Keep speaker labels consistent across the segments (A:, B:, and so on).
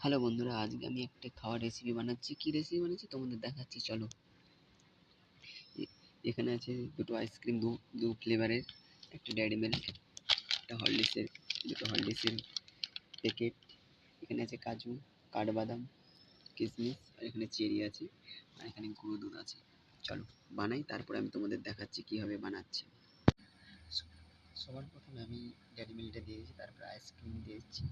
A: Hello বন্ধুরা, আজকে আমি একটা খাওয়ার রেসিপি বানাচ্ছি। কি রেসিপি বানাচ্ছি তোমাদের দেখাচ্ছি, চলো। এখানে আছে দুটো আইসক্রিম, দু ফ্লেভারের, একটা ডেয়ারি মিল্ক, একটা হরলিক্সের, দুটো হরলিক্সের প্যাকেট। এখানে আছে কাজু, কাঠবাদাম, কিশমিশ, আর এখানে চেরি আছে, আর এখানে গুঁড়ো দুধ আছে। চলো বানাই, তারপরে আমি তোমাদের দেখাচ্ছি কীভাবে বানাচ্ছি। সবার প্রথমে আমি ডেয়ারি মিল্কটা দিয়েছি, তারপরে আইসক্রিম দিয়েছি,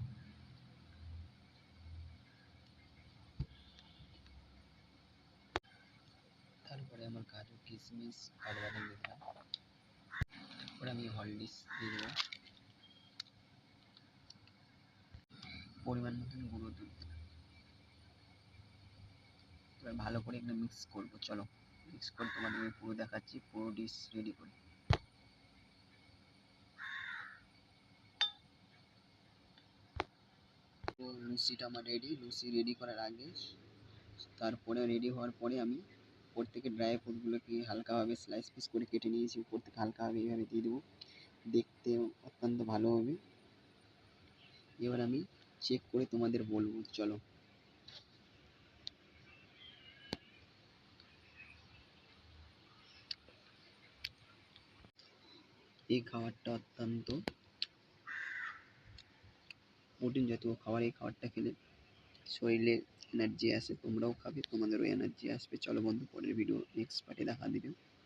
A: তারপরে আমার কাজু, কিশমিশ, কাঠবাদাম দিলাম, তারপরে আমি হরলিক্স দিয়ে দেবো, পরিমাণ মতন গুঁড়ো দুধ। এবার ভালো করে এখানে মিক্স করবো। চলো মিক্স করে তোমাদের আমি পুরো দেখাচ্ছি, পুরো ডিশ রেডি করে। তো লুচিটা আমার রেডি। লুচি রেডি করার আগে, তারপরে রেডি হওয়ার পরে আমি উপর থেকে ড্রাই ফ্রুটগুলোকে হালকাভাবে স্লাইস পিস করে কেটে নিয়েছি, উপর থেকে হালকাভাবে এইভাবে দিয়ে দেবো, দেখতে অত্যন্ত ভালো হবে। এবার আমি চেক করে তোমাদের বলবো। চলো, এই খাবারটা অত্যন্ত প্রোটিন জাতীয় খাবার। এই খাবারটা খেলে শরীরে এনার্জি আসে, তোমরাও খাবে, তোমাদেরও এনার্জি আসবে। চলো বন্ধু, পরের ভিডিও নেক্সট পার্টে দেখা দিবে।